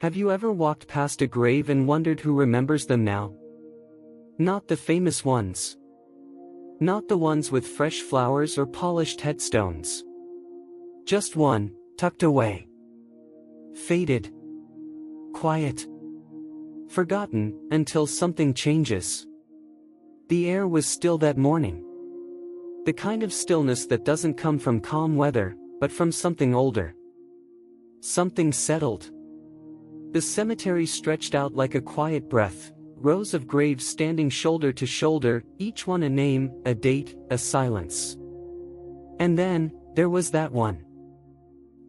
Have you ever walked past a grave and wondered who remembers them now? Not the famous ones. Not the ones with fresh flowers or polished headstones. Just one, tucked away. Faded. Quiet. Forgotten, until something changes. The air was still that morning. The kind of stillness that doesn't come from calm weather, but from something older. Something settled. The cemetery stretched out like a quiet breath, rows of graves standing shoulder to shoulder, each one a name, a date, a silence. And then, there was that one.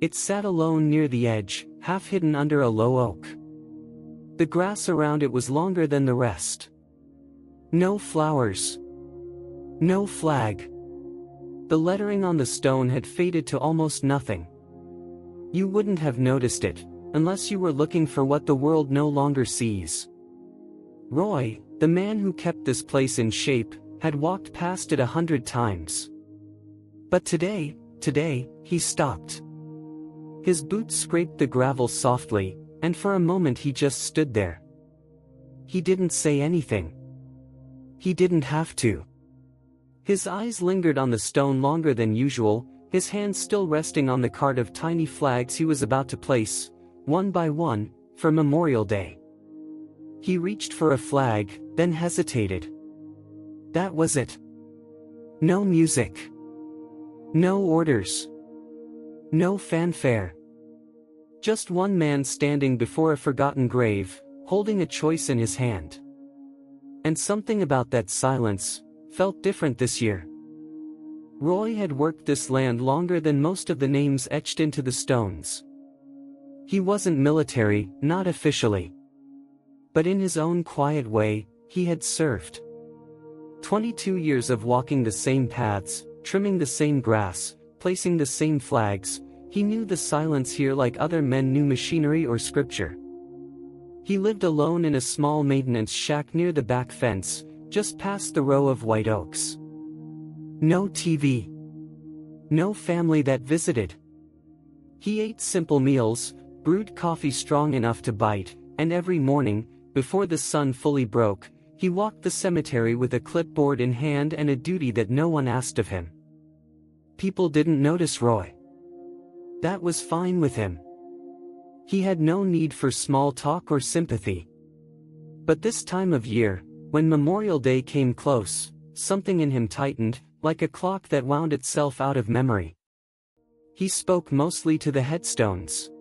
It sat alone near the edge, half hidden under a low oak. The grass around it was longer than the rest. No flowers. No flag. The lettering on the stone had faded to almost nothing. You wouldn't have noticed it, unless you were looking for what the world no longer sees. Roy, the man who kept this place in shape, had walked past it 100 times. But today, he stopped. His boots scraped the gravel softly, and for a moment he just stood there. He didn't say anything. He didn't have to. His eyes lingered on the stone longer than usual, his hands still resting on the cart of tiny flags he was about to place, one by one, for Memorial Day. He reached for a flag, then hesitated. That was it. No music. No orders. No fanfare. Just one man standing before a forgotten grave, holding a choice in his hand. And something about that silence felt different this year. Roy had worked this land longer than most of the names etched into the stones. He wasn't military, not officially. But in his own quiet way, he had served. 22 years of walking the same paths, trimming the same grass, placing the same flags. He knew the silence here like other men knew machinery or scripture. He lived alone in a small maintenance shack near the back fence, just past the row of white oaks. No TV. No family that visited. He ate simple meals, brewed coffee strong enough to bite, and every morning, before the sun fully broke, he walked the cemetery with a clipboard in hand and a duty that no one asked of him. People didn't notice Roy. That was fine with him. He had no need for small talk or sympathy. But this time of year, when Memorial Day came close, something in him tightened, like a clock that wound itself out of memory. He spoke mostly to the headstones.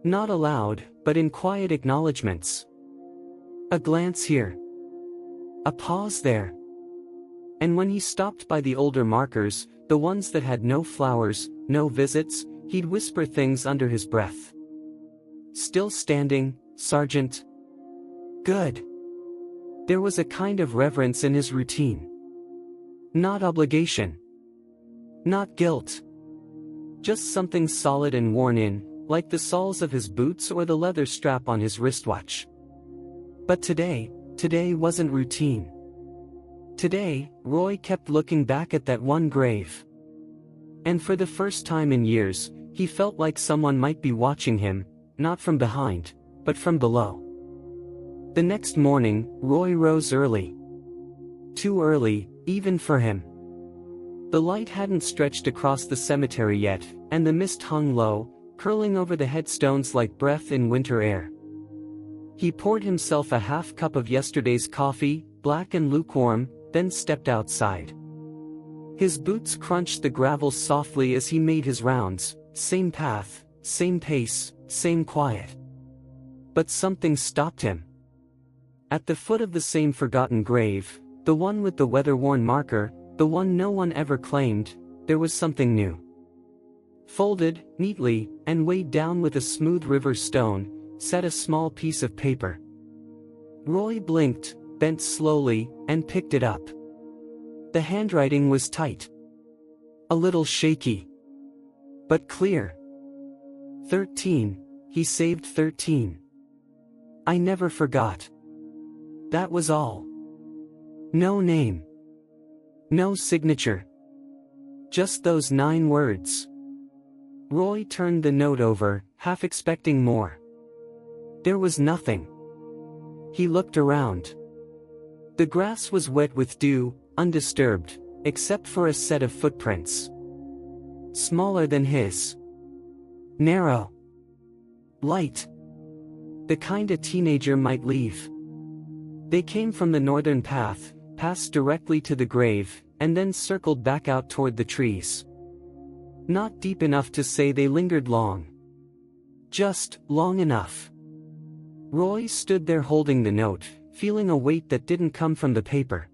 Not aloud, but in quiet acknowledgments. A glance here. A pause there. And when he stopped by the older markers, the ones that had no flowers, no visits, he'd whisper things under his breath. Still standing, Sergeant? Good. There was a kind of reverence in his routine. Not obligation. Not guilt. Just something solid and worn in, like the soles of his boots or the leather strap on his wristwatch. But today wasn't routine. Today, Roy kept looking back at that one grave. And for the first time in years, he felt like someone might be watching him, not from behind, but from below. The next morning, Roy rose early. Too early, even for him. The light hadn't stretched across the cemetery yet, and the mist hung low, curling over the headstones like breath in winter air. He poured himself a half cup of yesterday's coffee, black and lukewarm, then stepped outside. His boots crunched the gravel softly as he made his rounds, same path, same pace, same quiet. But something stopped him. At the foot of the same forgotten grave, the one with the weather-worn marker, the one no one ever claimed, there was something new. Folded, neatly, and weighed down with a smooth river stone, sat a small piece of paper. Roy blinked, bent slowly, and picked it up. The handwriting was tight. A little shaky. But clear. 13, he saved 13. I never forgot. That was all. No name. No signature. Just those 9 words. Roy turned the note over, half expecting more. There was nothing. He looked around. The grass was wet with dew, undisturbed, except for a set of footprints. Smaller than his. Narrow. Light. The kind a teenager might leave. They came from the northern path, passed directly to the grave, and then circled back out toward the trees. Not deep enough to say they lingered long. Just long enough. Roy stood there holding the note, feeling a weight that didn't come from the paper.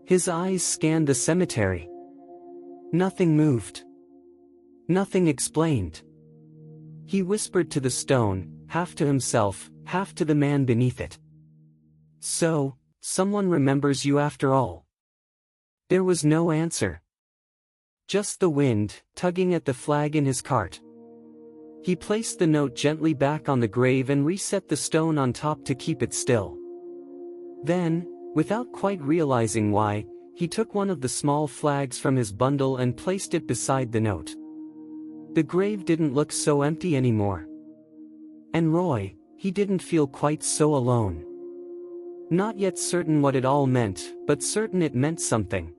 His eyes scanned the cemetery. Nothing moved. Nothing explained. He whispered to the stone, half to himself, half to the man beneath it. So, someone remembers you after all. There was no answer. Just the wind, tugging at the flag in his cart. He placed the note gently back on the grave and reset the stone on top to keep it still. Then, without quite realizing why, he took one of the small flags from his bundle and placed it beside the note. The grave didn't look so empty anymore. And Roy, he didn't feel quite so alone. Not yet certain what it all meant, but certain it meant something.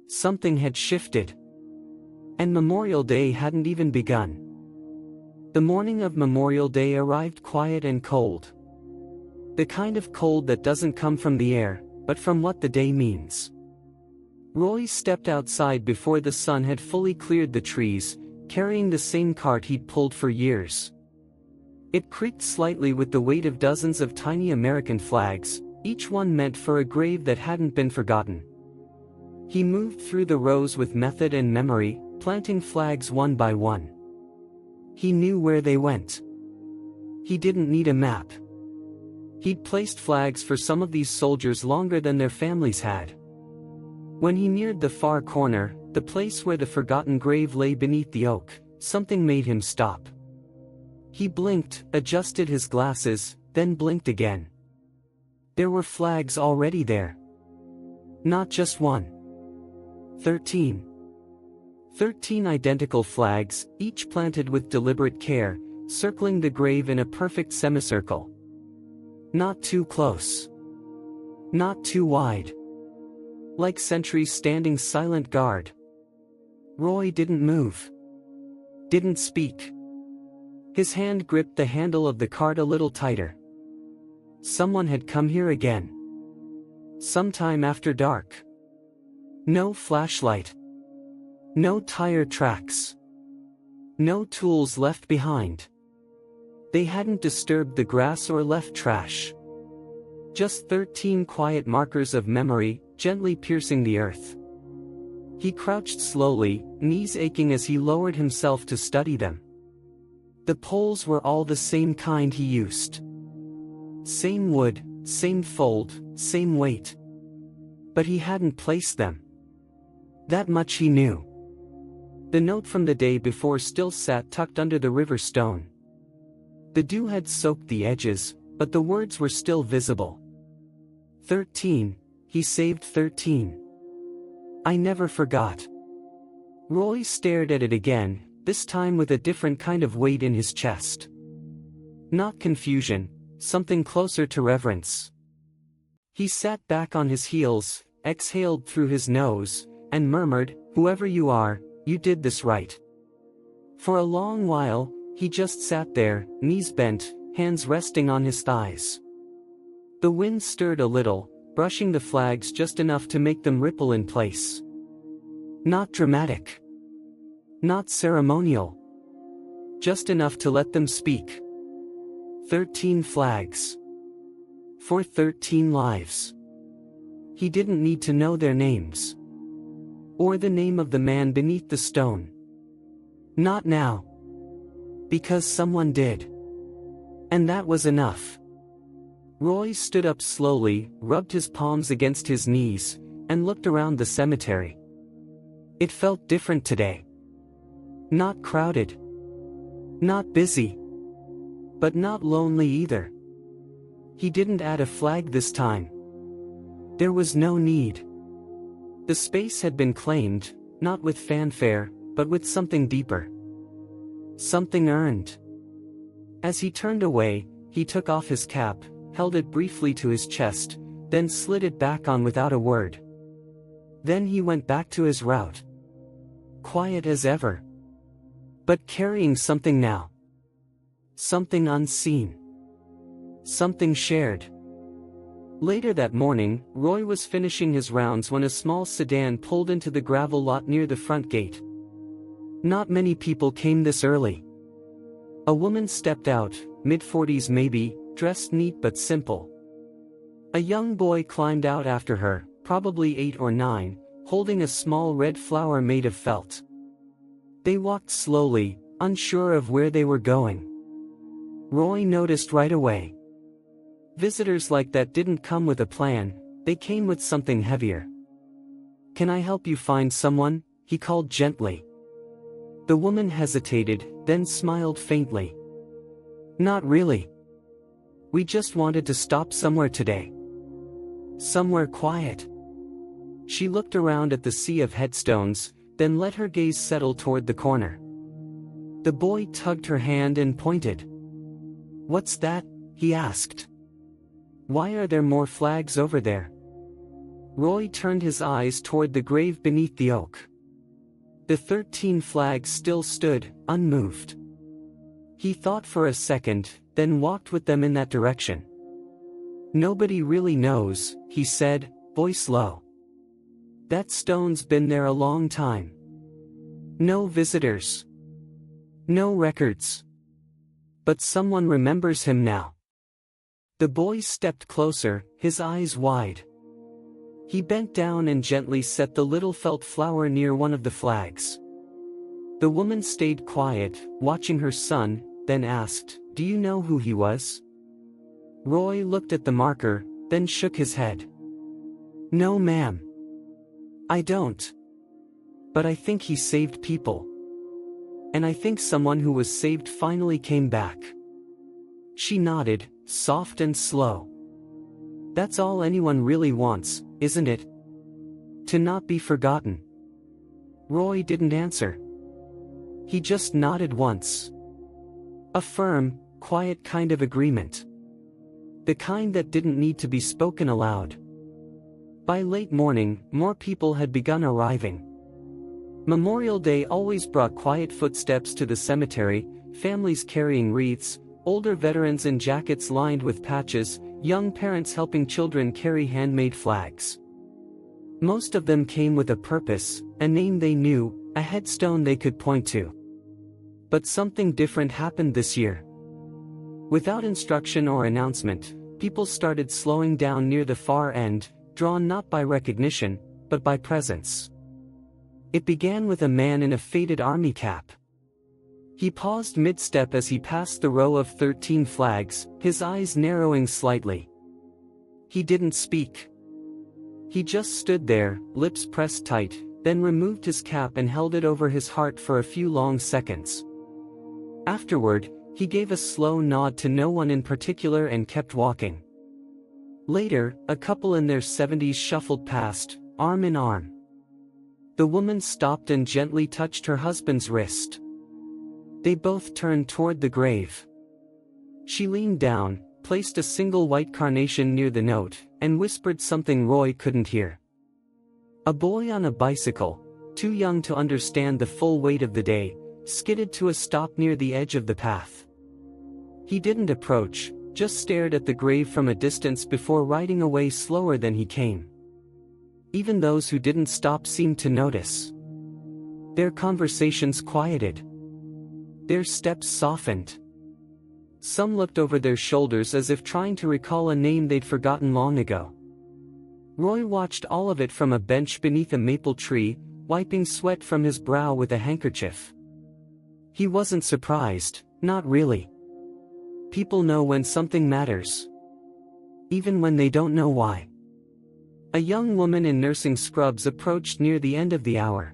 Something had shifted. And Memorial Day hadn't even begun. The morning of Memorial Day arrived quiet and cold. The kind of cold that doesn't come from the air, but from what the day means. Roy stepped outside before the sun had fully cleared the trees, carrying the same cart he'd pulled for years. It creaked slightly with the weight of dozens of tiny American flags, each one meant for a grave that hadn't been forgotten. He moved through the rows with method and memory, planting flags one by one. He knew where they went. He didn't need a map. He'd placed flags for some of these soldiers longer than their families had. When he neared the far corner, the place where the forgotten grave lay beneath the oak, something made him stop. He blinked, adjusted his glasses, then blinked again. There were flags already there. Not just one. 13. 13 identical flags, each planted with deliberate care, circling the grave in a perfect semicircle. Not too close. Not too wide. Like sentries standing silent guard. Roy didn't move. Didn't speak. His hand gripped the handle of the cart a little tighter. Someone had come here again. Sometime after dark. No flashlight. No tire tracks. No tools left behind. They hadn't disturbed the grass or left trash. Just 13 quiet markers of memory, gently piercing the earth. He crouched slowly, knees aching as he lowered himself to study them. The poles were all the same kind he used. Same wood, same fold, same weight. But he hadn't placed them. That much he knew. The note from the day before still sat tucked under the river stone. The dew had soaked the edges, but the words were still visible. 13, he saved 13. I never forgot. Roy stared at it again, this time with a different kind of weight in his chest. Not confusion, something closer to reverence. He sat back on his heels, exhaled through his nose, and murmured, "Whoever you are, you did this right." For a long while, he just sat there, knees bent, hands resting on his thighs. The wind stirred a little, brushing the flags just enough to make them ripple in place. Not dramatic. Not ceremonial. Just enough to let them speak. 13 flags. For 13 lives. He didn't need to know their names. Or the name of the man beneath the stone. Not now. Because someone did. And that was enough. Roy stood up slowly, rubbed his palms against his knees, and looked around the cemetery. It felt different today. Not crowded. Not busy. But not lonely either. He didn't add a flag this time. There was no need. The space had been claimed, not with fanfare, but with something deeper. Something earned. As he turned away, He took off his cap, held it briefly to his chest, then slid it back on without a word. Then he went back to his route. Quiet as ever. But carrying something now. Something unseen. Something shared. Later that morning, Roy was finishing his rounds when a small sedan pulled into the gravel lot near the front gate. Not many people came this early. A woman stepped out, mid-40s maybe, dressed neat but simple. A young boy climbed out after her, probably 8 or 9, holding a small red flower made of felt. They walked slowly, unsure of where they were going. Roy noticed right away. Visitors like that didn't come with a plan, they came with something heavier. "Can I help you find someone?" he called gently. The woman hesitated, then smiled faintly. "Not really. We just wanted to stop somewhere today. Somewhere quiet." She looked around at the sea of headstones, then let her gaze settle toward the corner. The boy tugged her hand and pointed. "What's that?" he asked. "Why are there more flags over there?" Roy turned his eyes toward the grave beneath the oak. The 13 flags still stood, unmoved. He thought for a second, then walked with them in that direction. "Nobody really knows," he said, voice low. "That stone's been there a long time. No visitors. No records. But someone remembers him now." The boy stepped closer, his eyes wide. He bent down and gently set the little felt flower near one of the flags. The woman stayed quiet, watching her son, then asked, "Do you know who he was?" Roy looked at the marker, then shook his head. "No, ma'am. I don't. But I think he saved people. And I think someone who was saved finally came back." She nodded, soft and slow. "That's all anyone really wants, isn't it? To not be forgotten." Roy didn't answer. He just nodded once. A firm, quiet kind of agreement. The kind that didn't need to be spoken aloud. By late morning, more people had begun arriving. Memorial Day always brought quiet footsteps to the cemetery, families carrying wreaths, older veterans in jackets lined with patches, young parents helping children carry handmade flags. Most of them came with a purpose, a name they knew, a headstone they could point to. But something different happened this year. Without instruction or announcement, people started slowing down near the far end, drawn not by recognition, but by presence. It began with a man in a faded army cap. He paused mid-step as he passed the row of 13 flags, his eyes narrowing slightly. He didn't speak. He just stood there, lips pressed tight, then removed his cap and held it over his heart for a few long seconds. Afterward, he gave a slow nod to no one in particular and kept walking. Later, a couple in their 70s shuffled past, arm in arm. The woman stopped and gently touched her husband's wrist. They both turned toward the grave. She leaned down, placed a single white carnation near the note, and whispered something Roy couldn't hear. A boy on a bicycle, too young to understand the full weight of the day, skidded to a stop near the edge of the path. He didn't approach, just stared at the grave from a distance before riding away slower than he came. Even those who didn't stop seemed to notice. Their conversations quieted. Their steps softened. Some looked over their shoulders as if trying to recall a name they'd forgotten long ago. Roy watched all of it from a bench beneath a maple tree, wiping sweat from his brow with a handkerchief. He wasn't surprised, not really. People know when something matters. Even when they don't know why. A young woman in nursing scrubs approached near the end of the hour.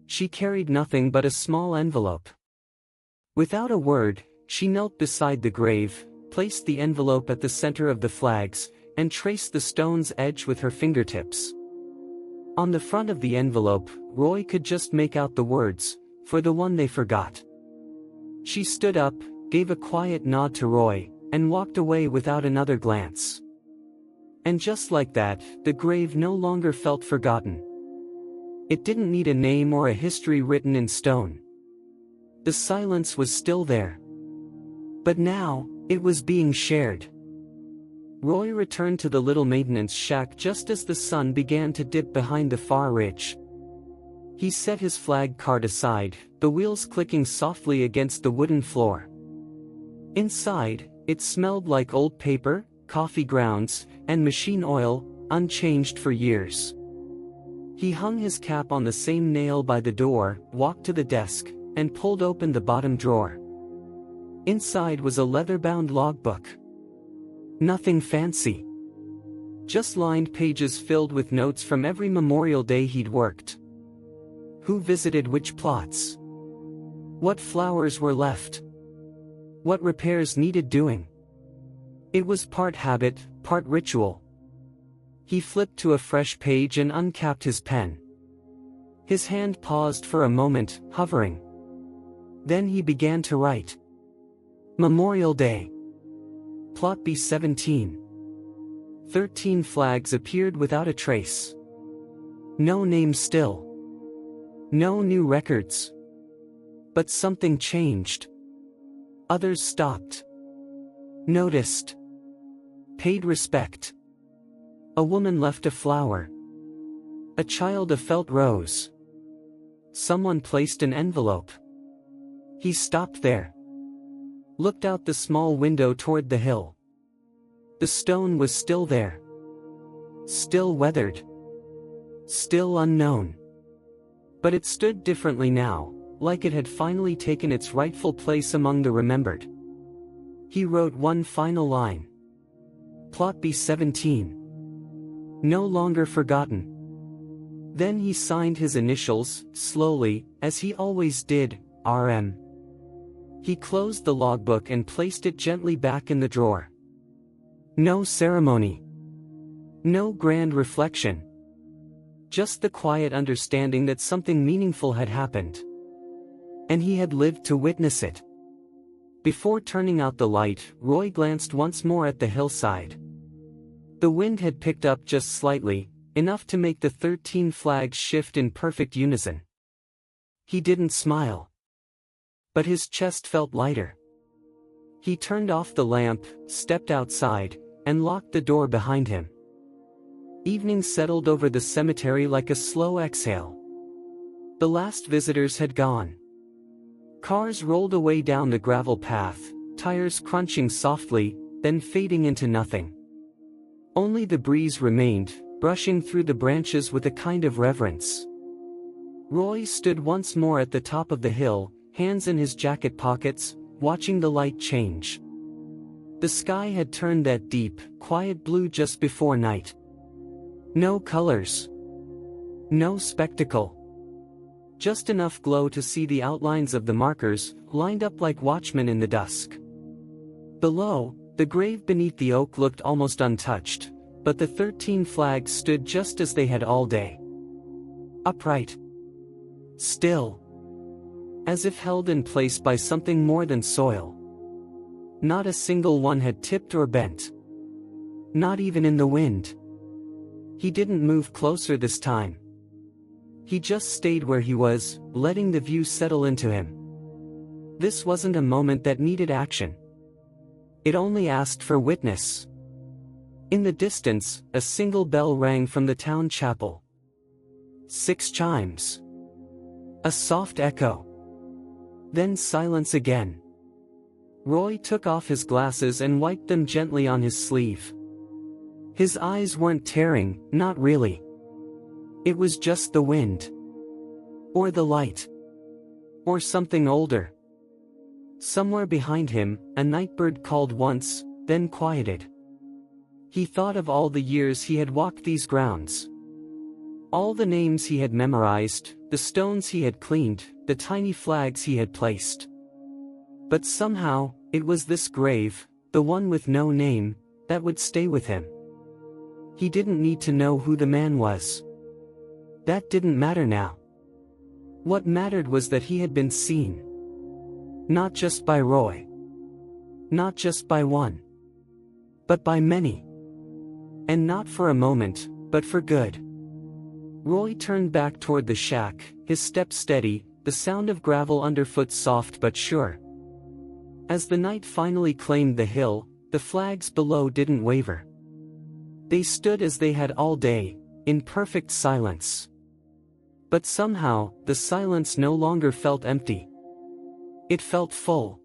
She carried nothing but a small envelope. Without a word, she knelt beside the grave, placed the envelope at the center of the flags, and traced the stone's edge with her fingertips. On the front of the envelope, Roy could just make out the words, "For the one they forgot." She stood up, gave a quiet nod to Roy, and walked away without another glance. And just like that, the grave no longer felt forgotten. It didn't need a name or a history written in stone. The silence was still there. But now, it was being shared. Roy returned to the little maintenance shack just as the sun began to dip behind the far ridge. He set his flag cart aside, the wheels clicking softly against the wooden floor. Inside, it smelled like old paper, coffee grounds, and machine oil, unchanged for years. He hung his cap on the same nail by the door, walked to the desk, and pulled open the bottom drawer. Inside was a leather-bound logbook. Nothing fancy. Just lined pages filled with notes from every Memorial Day he'd worked. Who visited which plots? What flowers were left? What repairs needed doing? It was part habit, part ritual. He flipped to a fresh page and uncapped his pen. His hand paused for a moment, hovering. Then he began to write. Memorial Day. Plot B-17. 13 flags appeared without a trace. No name still. No new records. But something changed. Others stopped. Noticed. Paid respect. A woman left a flower. A child a felt rose. Someone placed an envelope. He stopped there. Looked out the small window toward the hill. The stone was still there. Still weathered. Still unknown. But it stood differently now, like it had finally taken its rightful place among the remembered. He wrote one final line. Plot B-17. No longer forgotten. Then he signed his initials, slowly, as he always did, RM. He closed the logbook and placed it gently back in the drawer. No ceremony. No grand reflection. Just the quiet understanding that something meaningful had happened. And he had lived to witness it. Before turning out the light, Roy glanced once more at the hillside. The wind had picked up just slightly, enough to make the 13 flags shift in perfect unison. He didn't smile. But his chest felt lighter. He turned off the lamp, stepped outside, and locked the door behind him. Evening settled over the cemetery like a slow exhale. The last visitors had gone. Cars rolled away down the gravel path, tires crunching softly, then fading into nothing. Only the breeze remained, brushing through the branches with a kind of reverence. Roy stood once more at the top of the hill, hands in his jacket pockets, watching the light change. The sky had turned that deep, quiet blue just before night. No colors. No spectacle. Just enough glow to see the outlines of the markers, lined up like watchmen in the dusk. Below, the grave beneath the oak looked almost untouched, but the 13 flags stood just as they had all day. Upright. Still. As if held in place by something more than soil. Not a single one had tipped or bent. Not even in the wind. He didn't move closer this time. He just stayed where he was, letting the view settle into him. This wasn't a moment that needed action. It only asked for witness. In the distance, a single bell rang from the town chapel. 6 chimes. A soft echo. Then silence again. Roy took off his glasses and wiped them gently on his sleeve. His eyes weren't tearing, not really. It was just the wind. Or the light. Or something older. Somewhere behind him, a nightbird called once, then quieted. He thought of all the years he had walked these grounds. All the names he had memorized, the stones he had cleaned, the tiny flags he had placed. But somehow, it was this grave, the one with no name, that would stay with him. He didn't need to know who the man was. That didn't matter now. What mattered was that he had been seen. Not just by Roy. Not just by one, but by many. And not for a moment, but for good. Roy turned back toward the shack, his step steady, the sound of gravel underfoot soft but sure. As the night finally claimed the hill, the flags below didn't waver. They stood as they had all day, in perfect silence. But somehow, the silence no longer felt empty. It felt full.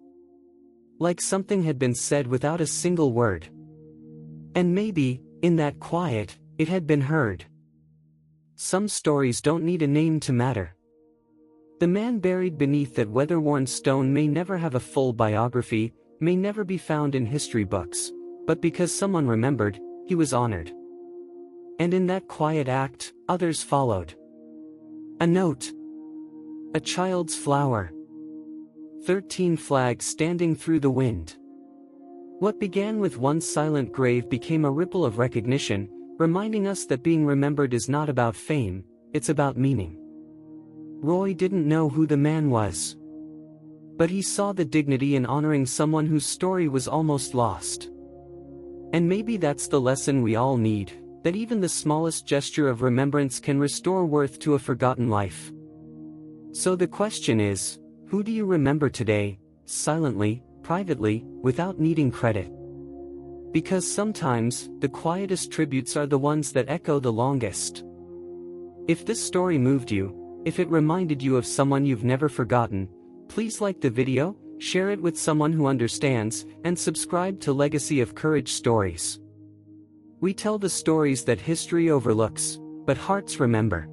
Like something had been said without a single word. And maybe, in that quiet, it had been heard. Some stories don't need a name to matter. The man buried beneath that weather-worn stone may never have a full biography, may never be found in history books, but because someone remembered, he was honored. And in that quiet act, others followed. A note. A child's flower. 13 flags standing through the wind. What began with one silent grave became a ripple of recognition, reminding us that being remembered is not about fame, it's about meaning. Roy didn't know who the man was. But he saw the dignity in honoring someone whose story was almost lost. And maybe that's the lesson we all need, that even the smallest gesture of remembrance can restore worth to a forgotten life. So the question is, who do you remember today, silently, privately, without needing credit? Because sometimes, the quietest tributes are the ones that echo the longest. If this story moved you, if it reminded you of someone you've never forgotten, please like the video, share it with someone who understands, and subscribe to Legacy of Courage Stories. We tell the stories that history overlooks, but hearts remember.